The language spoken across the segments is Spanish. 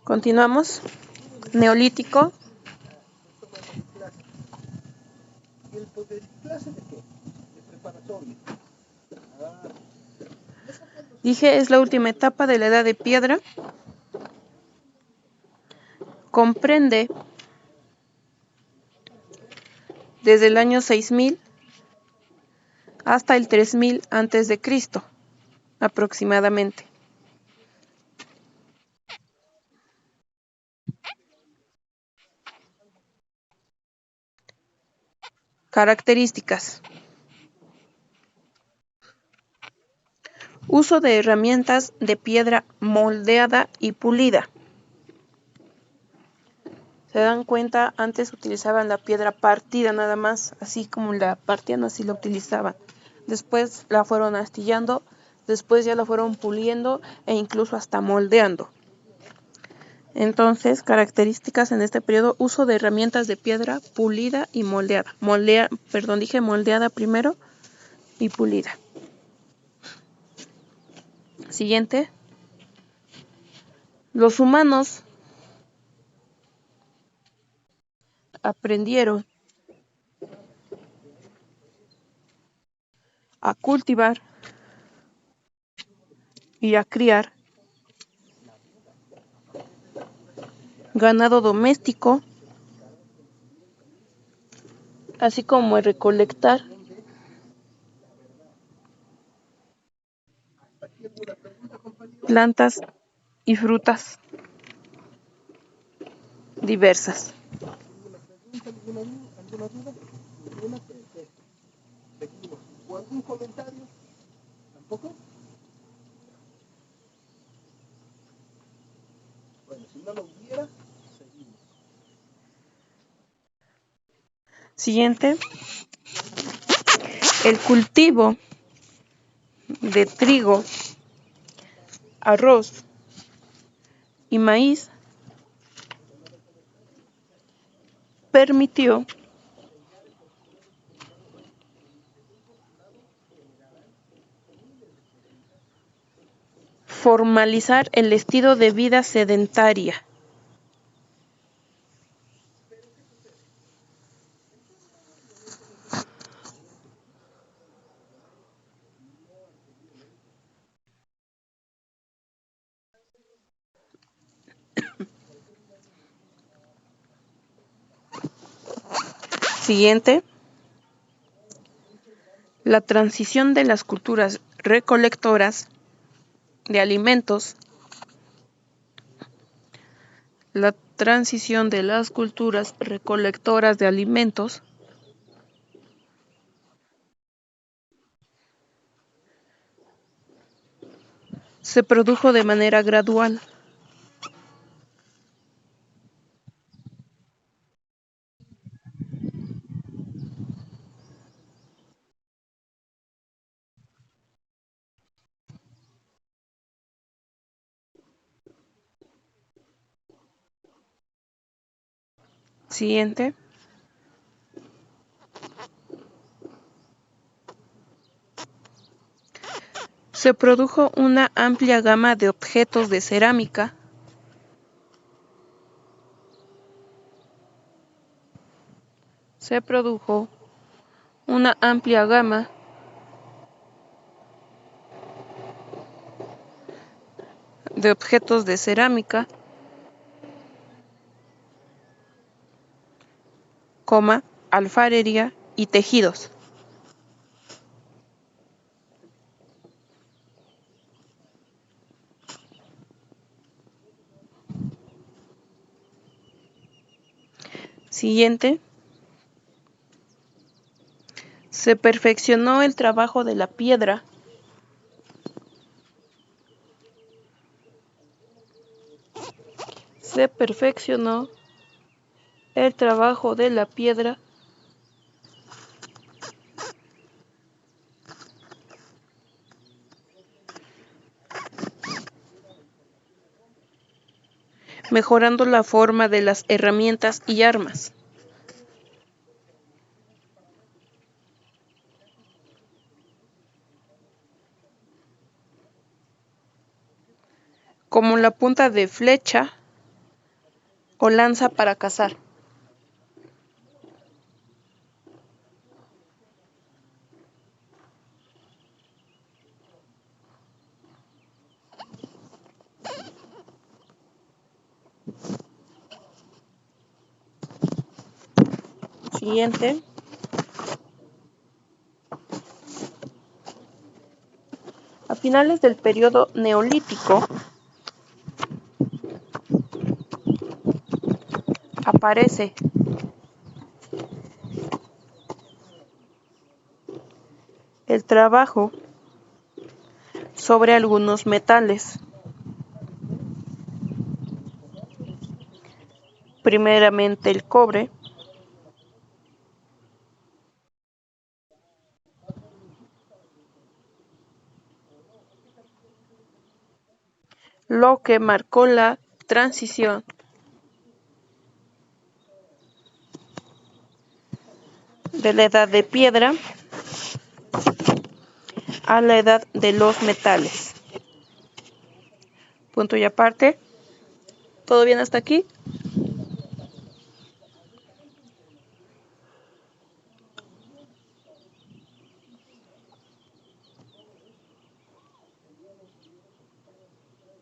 Continuamos. Neolítico. Dije, es la última etapa de la Edad de Piedra. Comprende desde el año 6000 hasta el 3000 antes de Cristo, aproximadamente. Características. Uso de herramientas de piedra moldeada y pulida. ¿Se dan cuenta? Antes utilizaban la piedra partida nada más, así como la partían, así la utilizaban. Después la fueron astillando, después ya la fueron puliendo e incluso hasta moldeando. Entonces, características en este periodo: uso de herramientas de piedra pulida y moldeada. Dije moldeada primero y pulida. Siguiente. Los humanos aprendieron a cultivar y a criar ganado doméstico, así como a recolectar plantas y frutas diversas. ¿Algún comentario? ¿Tampoco? Bueno, si no lo hubiera, seguimos. Siguiente. El cultivo de trigo, arroz y maíz permitió formalizar el estilo de vida sedentaria. Siguiente. La transición de las culturas recolectoras de alimentos. La transición de las culturas recolectoras de alimentos se produjo de manera gradual. Siguiente. Se produjo una amplia gama de objetos de cerámica, alfarería y tejidos. Siguiente. Se perfeccionó el trabajo de la piedra. Mejorando la forma de las herramientas y armas. Como la punta de flecha, o lanza para cazar. Siguiente. A finales del periodo neolítico aparece el trabajo sobre algunos metales. Primeramente el cobre, lo que marcó la transición de la edad de piedra a la edad de los metales. Punto y aparte. ¿Todo bien hasta aquí?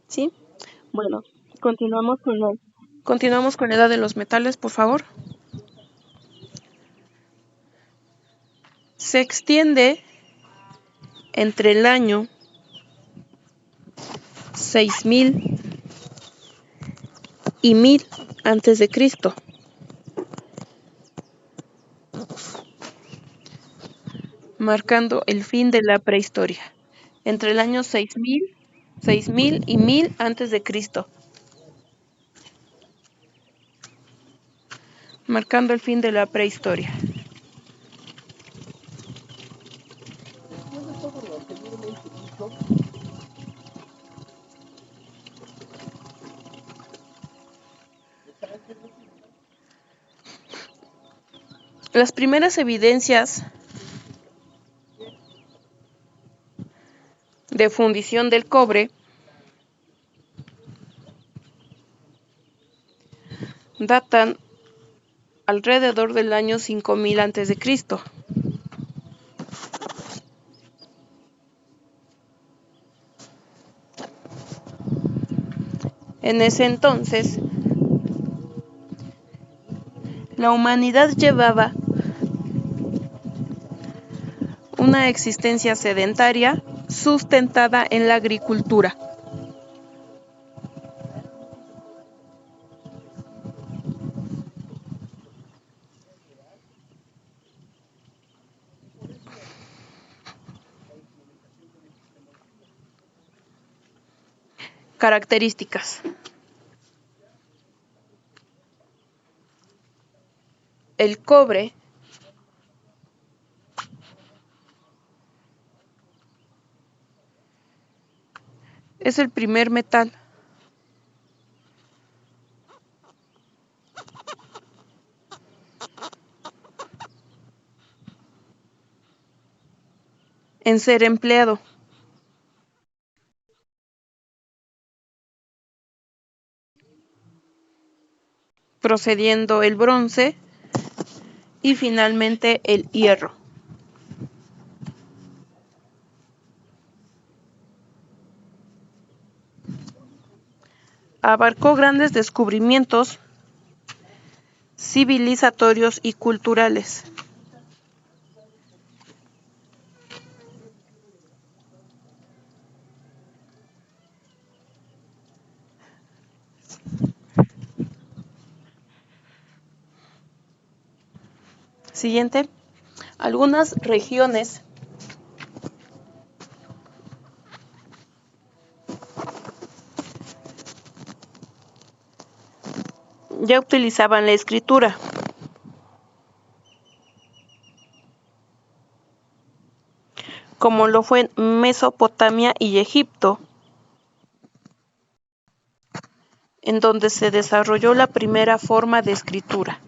¿Sí? Bueno, continuamos con la edad de los metales, por favor. Se extiende entre el año 6000 y 1000 antes de Cristo, marcando el fin de la prehistoria. Entre el año 6000 y 1000 antes de Cristo, marcando el fin de la prehistoria. Las primeras evidencias de fundición del cobre datan alrededor del año 5000 antes de Cristo. En ese entonces, la humanidad llevaba una existencia sedentaria sustentada en la agricultura. Características. El cobre es el primer metal en ser empleado, procediendo el bronce y finalmente el hierro. Abarcó grandes descubrimientos civilizatorios y culturales. Siguiente. Algunas regiones ya utilizaban la escritura, como lo fue en Mesopotamia y Egipto, en donde se desarrolló la primera forma de escritura.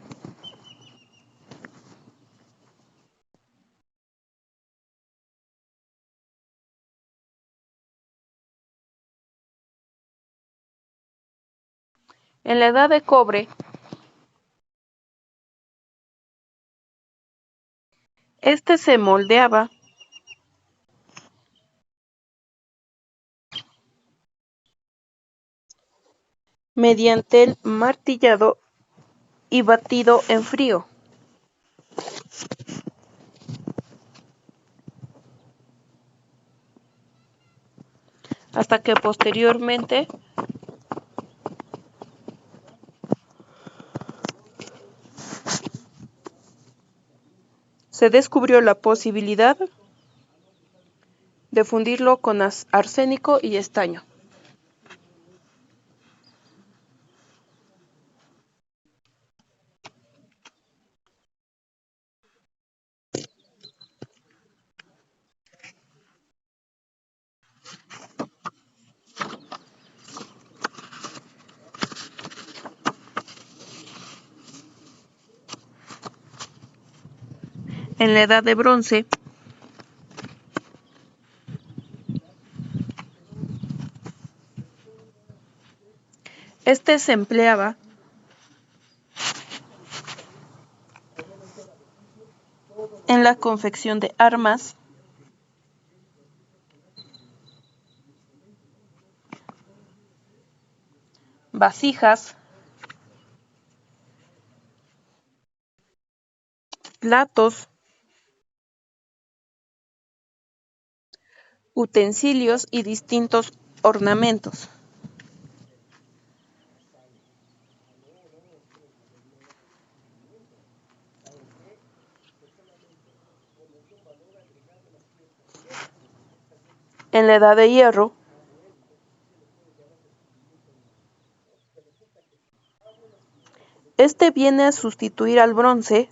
En la edad de cobre Este se moldeaba mediante el martillado y batido en frío, hasta que posteriormente se descubrió la posibilidad de fundirlo con arsénico y estaño. En la Edad de Bronce, este se empleaba en la confección de armas, vasijas, platos, utensilios y distintos ornamentos. En la Edad de Hierro, este viene a sustituir al bronce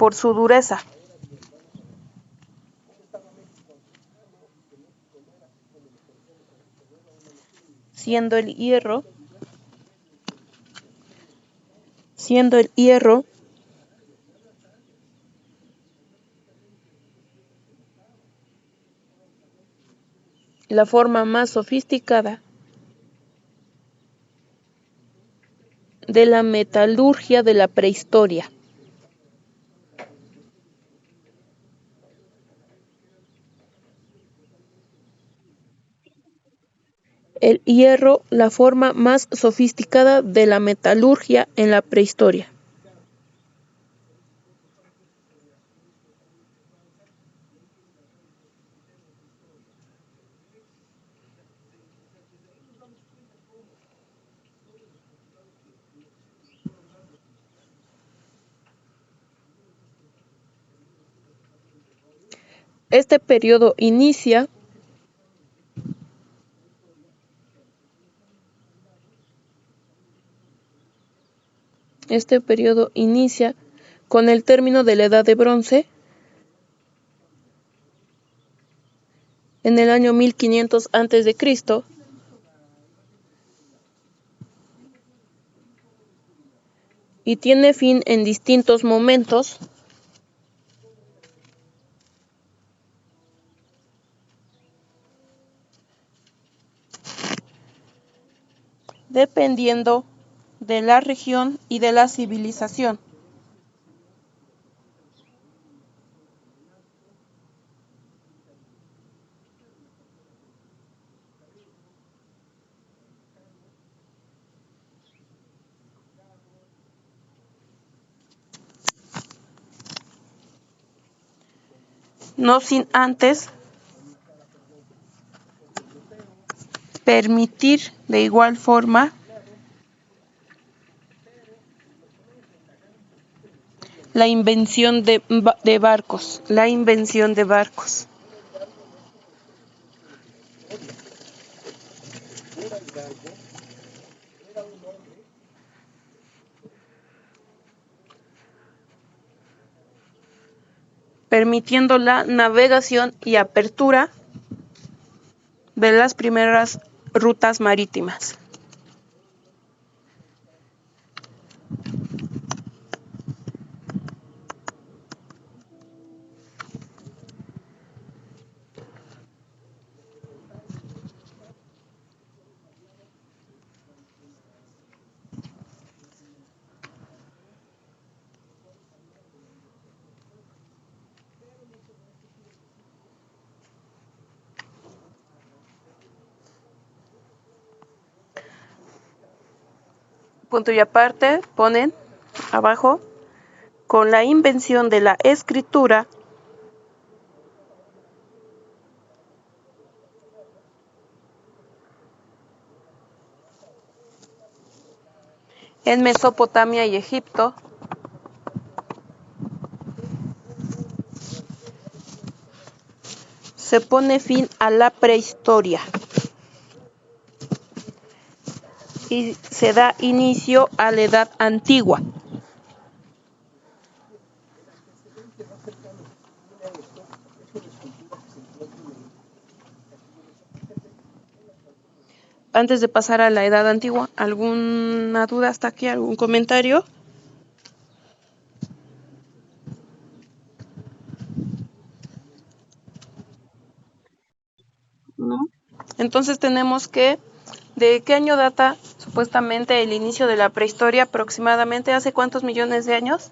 por su dureza, siendo el hierro la forma más sofisticada de la metalurgia de la prehistoria. El hierro, la forma más sofisticada de la metalurgia en la prehistoria. Este periodo inicia con el término de la Edad de Bronce en el año 1500 a.C. y tiene fin en distintos momentos dependiendo de la región y de la civilización. No sin antes permitir de igual forma la invención de barcos, permitiendo la navegación y apertura de las primeras rutas marítimas. punto y aparte, ponen abajo, con la invención de la escritura, en Mesopotamia y Egipto, se pone fin a la prehistoria y se da inicio a la Edad Antigua. Antes de pasar a la Edad Antigua, ¿alguna duda hasta aquí? ¿Algún comentario? ¿No? Entonces tenemos que, ¿de qué año data supuestamente el inicio de la prehistoria? Aproximadamente, ¿hace cuántos millones de años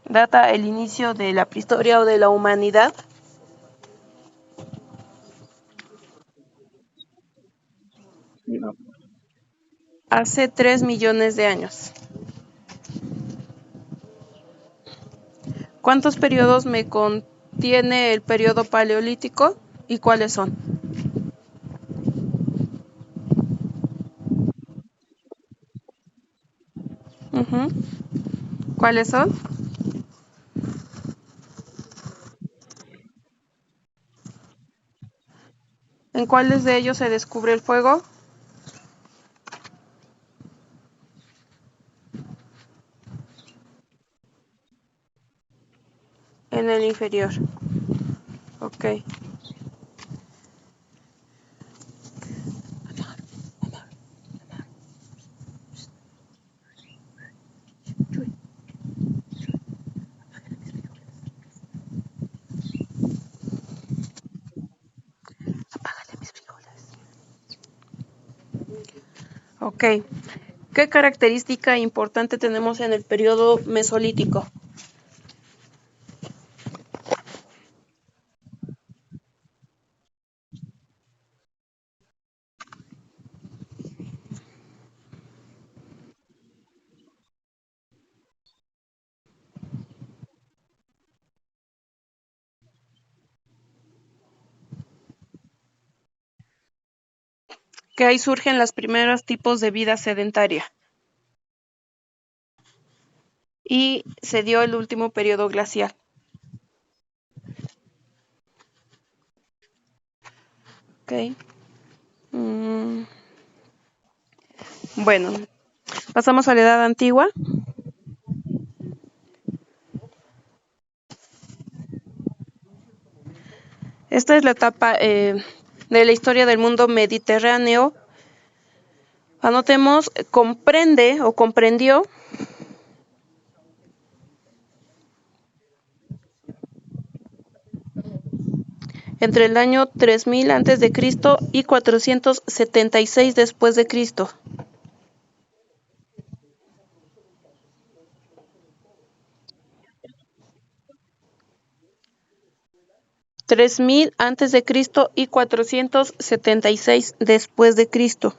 data el inicio de la prehistoria o de la humanidad? No. Hace 3 millones de años. ¿Cuántos periodos me contiene el periodo paleolítico y cuáles son? Uh-huh. ¿Cuáles son? ¿En cuáles de ellos se descubre el fuego? En el inferior. Ok. Ok. ¿Qué característica importante tenemos en el periodo mesolítico? Que ahí surgen los primeros tipos de vida sedentaria. Y se dio el último periodo glacial. Ok. Bueno, pasamos a la Edad Antigua. Esta es la etapa de la historia del mundo mediterráneo. Anotemos, comprende o comprendió entre el año 3000 a.C. y 476 después de Cristo. (3000 a.C. y 476 después de Cristo).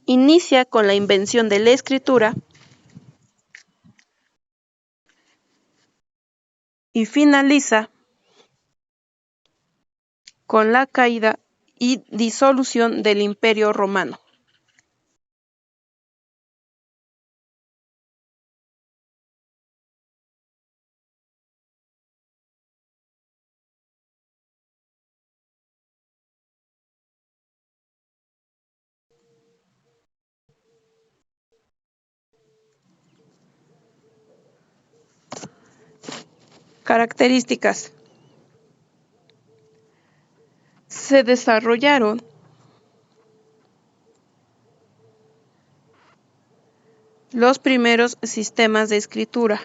Inicia con la invención de la escritura y finaliza con la caída y disolución del Imperio Romano. Características. Se desarrollaron los primeros sistemas de escritura.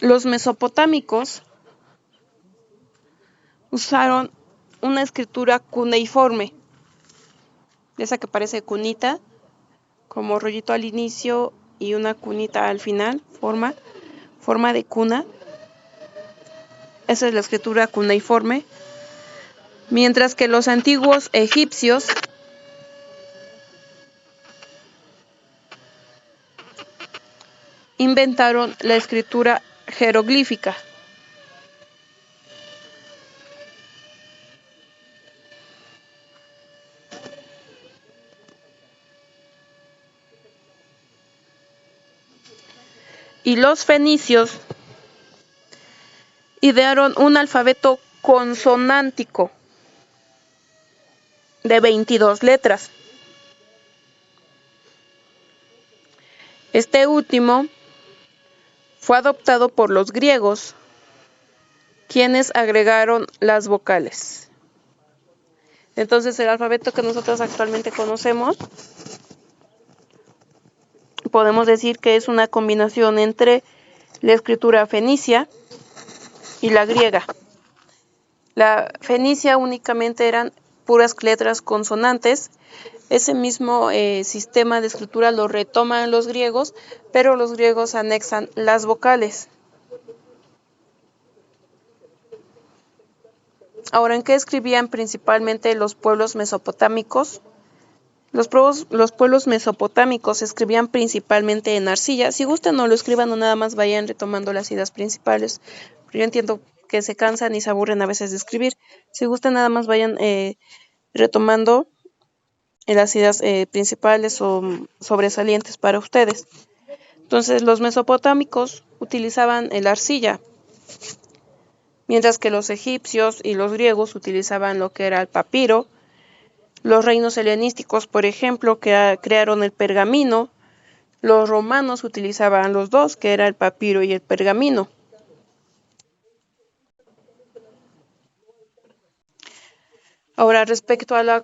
Los mesopotámicos usaron una escritura cuneiforme, esa que parece cunita, como rollito al inicio y una cunita al final, forma de cuna. Esa es la escritura cuneiforme. Mientras que los antiguos egipcios inventaron la escritura jeroglífica. Y los fenicios idearon un alfabeto consonántico de 22 letras. Este último fue adoptado por los griegos, quienes agregaron las vocales. Entonces, el alfabeto que nosotros actualmente conocemos, podemos decir que es una combinación entre la escritura fenicia y la griega. La fenicia únicamente eran puras letras consonantes. Ese mismo sistema de escritura lo retoman los griegos, pero los griegos anexan las vocales. Ahora, ¿en qué escribían principalmente los pueblos mesopotámicos? Los pueblos mesopotámicos escribían principalmente en arcilla. Si gustan, no lo escriban o nada más vayan retomando las ideas principales. Yo entiendo que se cansan y se aburren a veces de escribir. Si gustan, nada más vayan retomando las ideas principales o sobresalientes para ustedes. Entonces, los mesopotámicos utilizaban el arcilla, mientras que los egipcios y los griegos utilizaban lo que era el papiro. Los reinos helenísticos, por ejemplo, que crearon el pergamino. Los romanos utilizaban los dos, que era el papiro y el pergamino. Ahora, respecto a las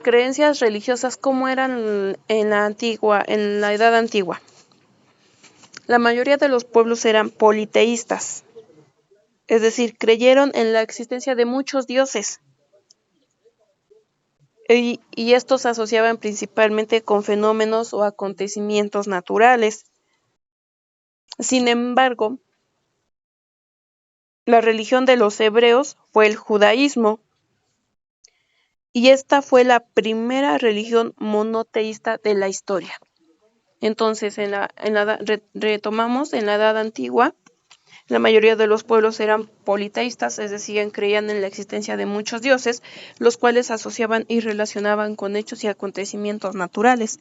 creencias religiosas, ¿cómo eran en la Edad Antigua? La mayoría de los pueblos eran politeístas, es decir, creyeron en la existencia de muchos dioses. Y estos se asociaban principalmente con fenómenos o acontecimientos naturales. Sin embargo, la religión de los hebreos fue el judaísmo, y esta fue la primera religión monoteísta de la historia. Entonces, retomamos en la Edad Antigua, la mayoría de los pueblos eran politeístas, es decir, creían en la existencia de muchos dioses, los cuales asociaban y relacionaban con hechos y acontecimientos naturales.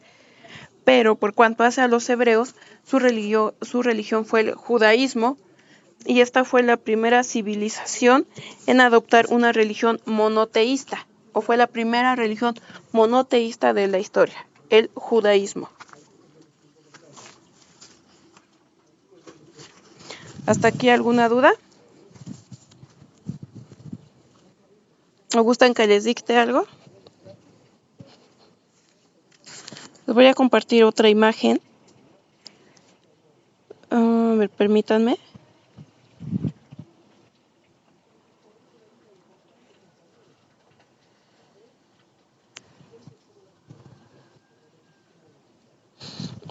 Pero por cuanto hace a los hebreos, su religión fue el judaísmo, y esta fue la primera civilización en adoptar una religión monoteísta, o fue la primera religión monoteísta de la historia, el judaísmo. ¿Hasta aquí alguna duda? ¿O gustan que les dicte algo? Les voy a compartir otra imagen. A ver, permítanme.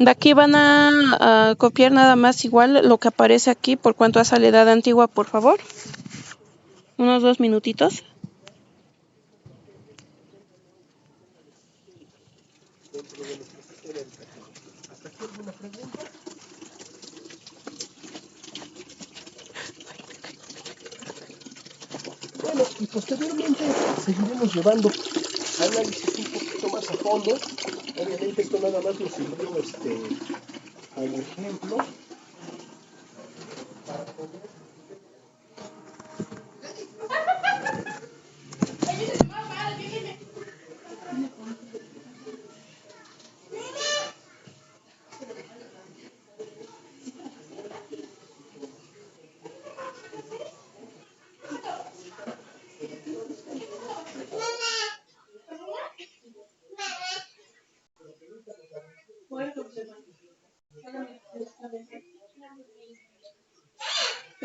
De aquí van a copiar nada más igual lo que aparece aquí por cuanto hace a la Edad Antigua, por favor. Unos 2 minutitos. Bueno, y posteriormente seguiremos llevando análisis un poquito más a fondo. Obviamente esto nada más nos sirvió como ejemplo para poder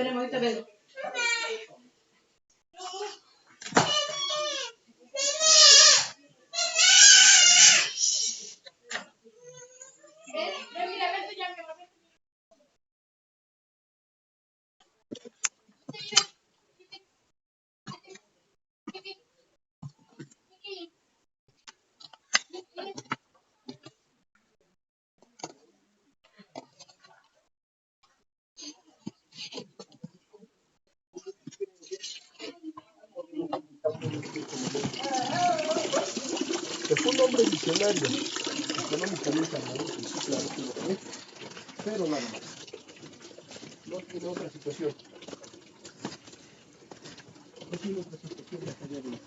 Espérame, ahorita vengo. Que fue un hombre visionario, económicamente hablando, pues sí, claro que lo fue, pero nada más. No tiene otra situación. No tiene otra situación de allá de.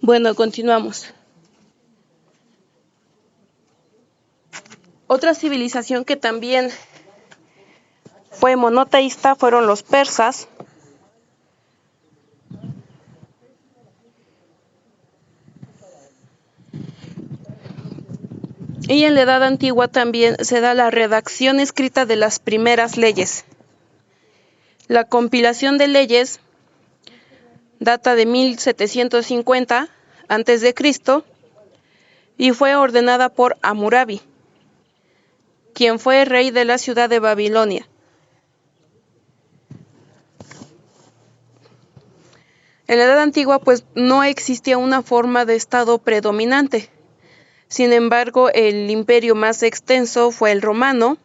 Bueno, continuamos. Otra civilización que también fue monoteísta fueron los persas. Y en la Edad Antigua también se da la redacción escrita de las primeras leyes. La compilación de leyes data de 1750 a.C. y fue ordenada por Hammurabi, quien fue rey de la ciudad de Babilonia. En la Edad Antigua, pues no existía una forma de Estado predominante. Sin embargo, el imperio más extenso fue el romano,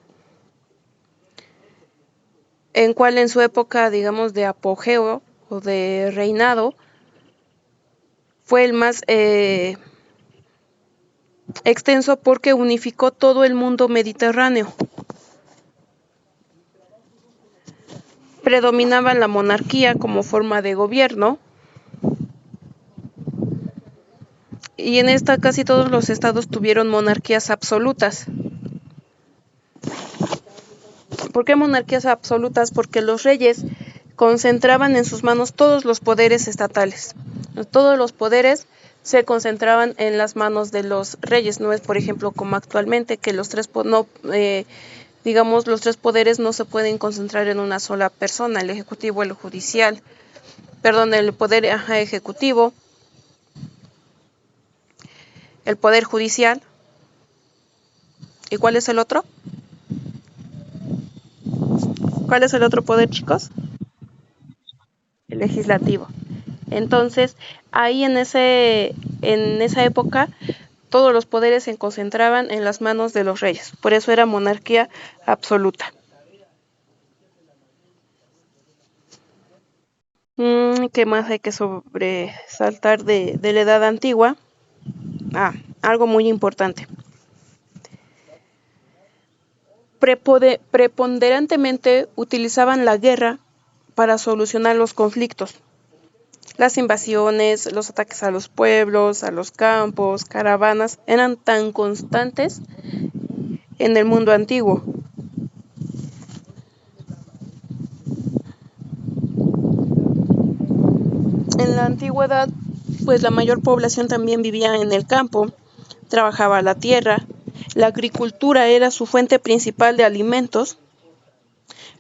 en cual en su época, digamos, de apogeo o de reinado, fue el más extenso porque unificó todo el mundo mediterráneo. Predominaba la monarquía como forma de gobierno, y en esta casi todos los estados tuvieron monarquías absolutas. ¿Por qué monarquías absolutas? Porque los reyes concentraban en sus manos todos los poderes estatales. Todos los poderes se concentraban en las manos de los reyes. No es, por ejemplo, como actualmente, que los tres los tres poderes no se pueden concentrar en una sola persona: el ejecutivo, el judicial, el poder ejecutivo, el poder judicial. ¿Y cuál es el otro? ¿Cuál es el otro poder, chicos? El legislativo. Entonces, ahí en esa época, todos los poderes se concentraban en las manos de los reyes. Por eso era monarquía absoluta. ¿Qué más hay que sobresaltar de la Edad Antigua? Algo muy importante. Preponderantemente utilizaban la guerra para solucionar los conflictos. Las invasiones, los ataques a los pueblos, a los campos, caravanas, eran tan constantes en el mundo antiguo. En la antigüedad, pues la mayor población también vivía en el campo, trabajaba la tierra, la agricultura era su fuente principal de alimentos,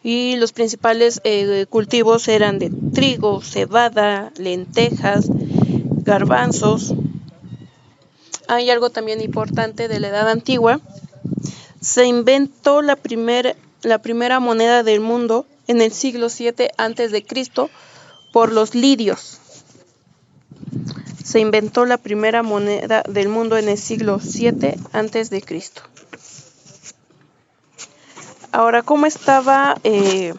y los principales cultivos eran de trigo, cebada, lentejas, garbanzos. Hay algo también importante de la Edad Antigua. Se inventó la primera moneda del mundo en el siglo VII a.C. por los lidios. Se inventó la primera moneda del mundo en el siglo VII a.C. Ahora, ¿cómo estaba el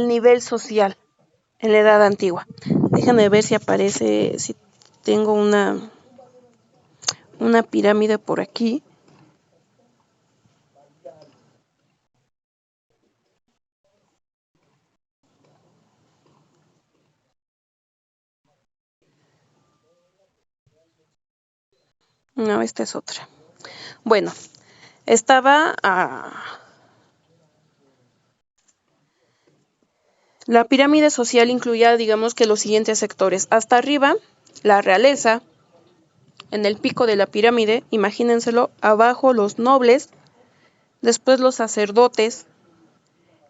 nivel social en la Edad Antigua? Déjenme ver si aparece, si tengo una pirámide por aquí. No, esta es otra. Bueno, estaba La pirámide social incluía, digamos que los siguientes sectores. Hasta arriba, la realeza, en el pico de la pirámide, imagínenselo, abajo los nobles, después los sacerdotes,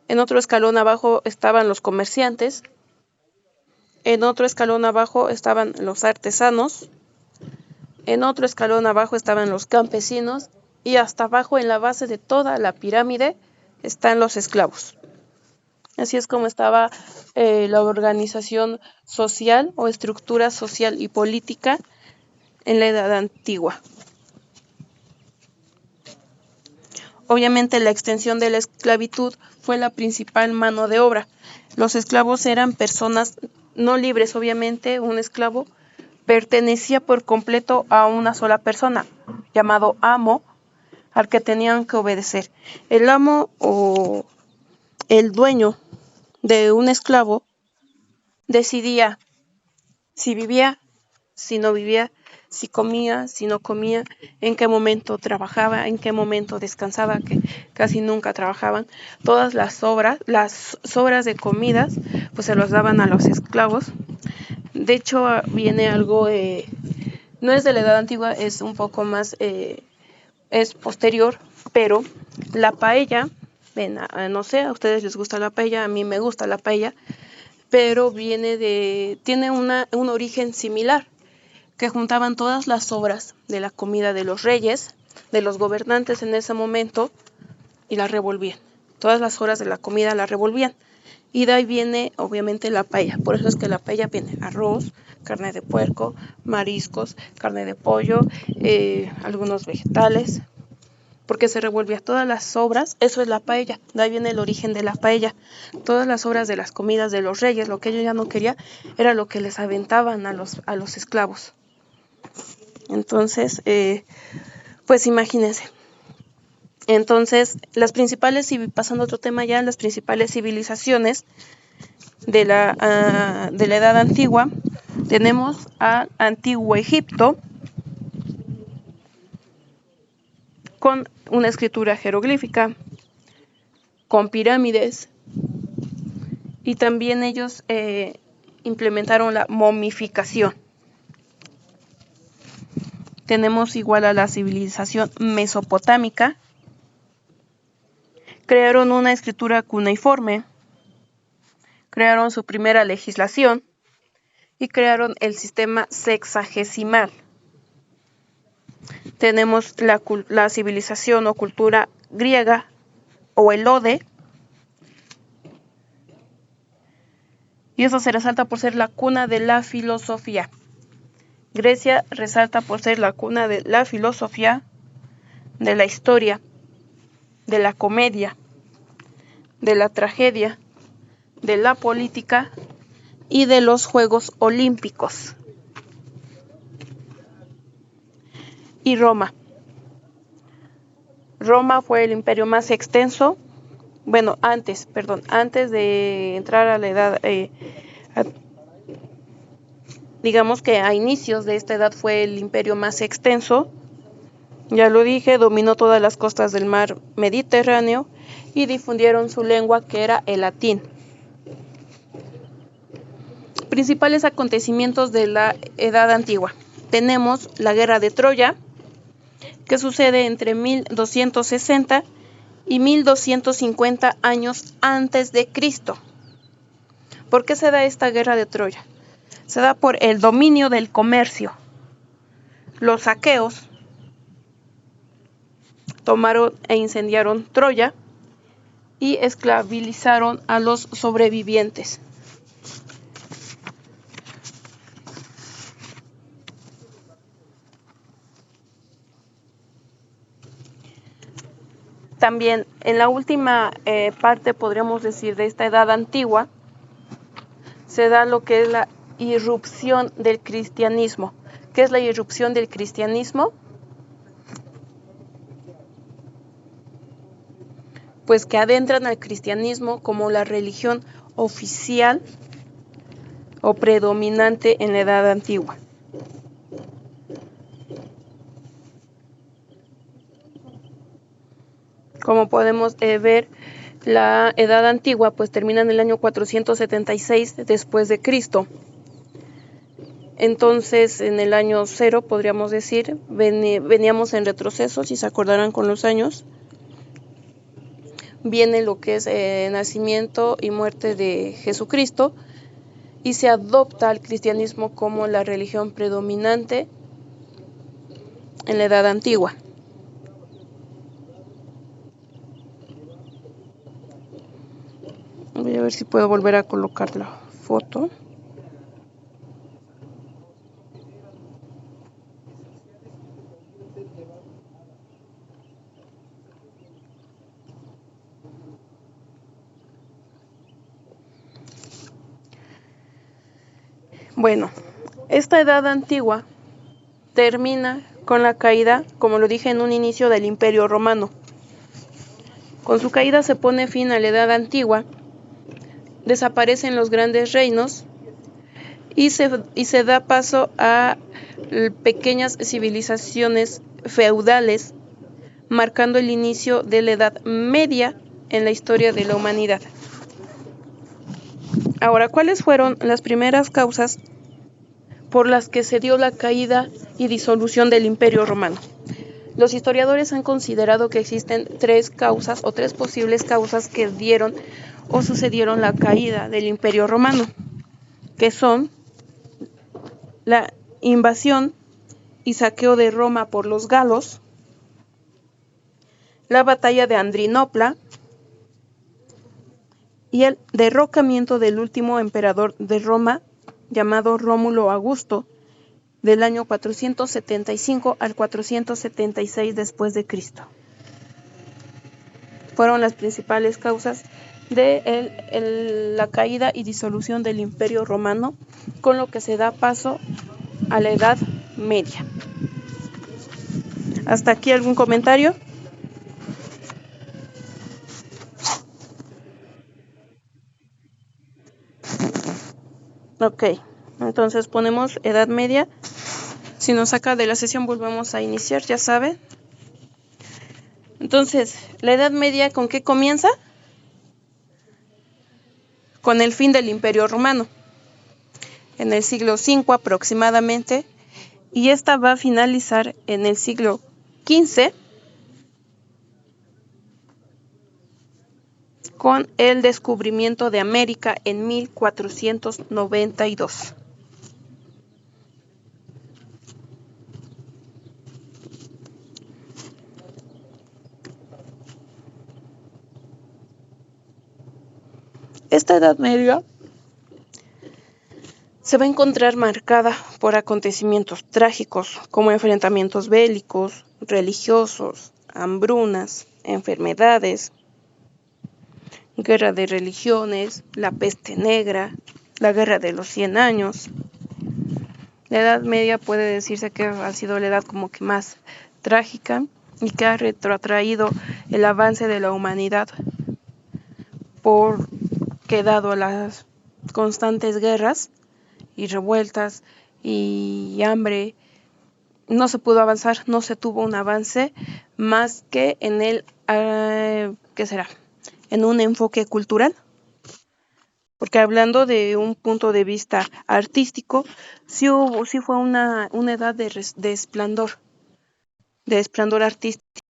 en otro escalón abajo estaban los comerciantes, en otro escalón abajo estaban los artesanos, en otro escalón abajo estaban los campesinos y hasta abajo en la base de toda la pirámide están los esclavos. Así es como estaba la organización social o estructura social y política en la Edad Antigua. Obviamente la extensión de la esclavitud fue la principal mano de obra. Los esclavos eran personas no libres, obviamente un esclavo pertenecía por completo a una sola persona, llamado amo, al que tenían que obedecer. El amo o el dueño de un esclavo decidía si vivía, si no vivía, si comía, si no comía, en qué momento trabajaba, en qué momento descansaba, que casi nunca trabajaban. Todas las sobras de comidas, pues se los daban a los esclavos. De hecho, viene algo, no es de la Edad Antigua, es un poco más, es posterior, pero la paella, ven, no sé, a ustedes les gusta la paella, a mí me gusta la paella, pero tiene un origen similar, que juntaban todas las sobras de la comida de los reyes, de los gobernantes en ese momento, y las revolvían. Todas las sobras de la comida las revolvían. Y de ahí viene, obviamente, la paella. Por eso es que la paella viene arroz, carne de puerco, mariscos, carne de pollo, algunos vegetales, porque se revolvía todas las sobras, eso es la paella, de ahí viene el origen de la paella. Todas las sobras de las comidas de los reyes, lo que ellos ya no querían, era lo que les aventaban a los esclavos. Entonces, pues imagínense. Entonces, pasando a otro tema ya, las principales civilizaciones de la Edad Antigua, tenemos al Antiguo Egipto, con una escritura jeroglífica, con pirámides, y también ellos implementaron la momificación. Tenemos igual a la civilización mesopotámica, crearon una escritura cuneiforme, crearon su primera legislación y crearon el sistema sexagesimal. Tenemos la civilización o cultura griega o el Ode, y eso se resalta por ser la cuna de la filosofía. Grecia resalta por ser la cuna de la filosofía, de la historia, de la comedia, de la tragedia, de la política y de los Juegos Olímpicos. Y Roma. Roma fue el imperio más extenso, antes de entrar a la edad, digamos que a inicios de esta edad fue el imperio más extenso. Ya lo dije, dominó todas las costas del mar Mediterráneo y difundieron su lengua, que era el latín. Principales acontecimientos de la Edad Antigua. Tenemos la Guerra de Troya, que sucede entre 1260 y 1250 años antes de Cristo. ¿Por qué se da esta Guerra de Troya? Se da por el dominio del comercio. Los aqueos tomaron e incendiaron Troya y esclavizaron a los sobrevivientes. También en la última parte, podríamos decir, de esta Edad Antigua, se da lo que es la irrupción del cristianismo. ¿Qué es la irrupción del cristianismo? Pues que adentran al cristianismo como la religión oficial o predominante en la Edad Antigua. Como podemos ver, La Edad Antigua pues termina en el año 476 después de Cristo. Entonces, en el año 0, podríamos decir, veníamos en retroceso, si se acordarán con los años. Viene lo que es nacimiento y muerte de Jesucristo y se adopta al cristianismo como la religión predominante en la Edad Antigua. Voy a ver si puedo volver a colocar la foto. Bueno, esta Edad Antigua termina con la caída, como lo dije en un inicio, del Imperio Romano. Con su caída se pone fin a la Edad Antigua, desaparecen los grandes reinos y se da paso a pequeñas civilizaciones feudales, marcando el inicio de la Edad Media en la historia de la humanidad. Ahora, ¿cuáles fueron las primeras causas por las que se dio la caída y disolución del Imperio Romano? Los historiadores han considerado que existen tres causas o tres posibles causas que dieron o sucedieron la caída del Imperio Romano, que son la invasión y saqueo de Roma por los galos, la batalla de Adrianopla y el derrocamiento del último emperador de Roma, llamado Rómulo Augusto, del año 475 al 476 después de Cristo. Fueron las principales causas de la caída y disolución del Imperio Romano, con lo que se da paso a la Edad Media. ¿Hasta aquí algún comentario? Ok, entonces ponemos Edad Media. Si nos saca de la sesión volvemos a iniciar, ya saben. Entonces, ¿la Edad Media con qué comienza? Con el fin del Imperio Romano, en el siglo V aproximadamente, y esta va a finalizar en el siglo XV con el descubrimiento de América en 1492. Esta Edad Media se va a encontrar marcada por acontecimientos trágicos como enfrentamientos bélicos, religiosos, hambrunas, enfermedades, guerra de religiones, la peste negra, la guerra de los 100 años. La Edad Media puede decirse que ha sido la edad como que más trágica y que ha retrotraído el avance de la humanidad porque dado las constantes guerras y revueltas y hambre, no se pudo avanzar, no se tuvo un avance más que en el, ¿qué será? En un enfoque cultural. Porque hablando de un punto de vista artístico, sí fue una edad de esplendor artístico.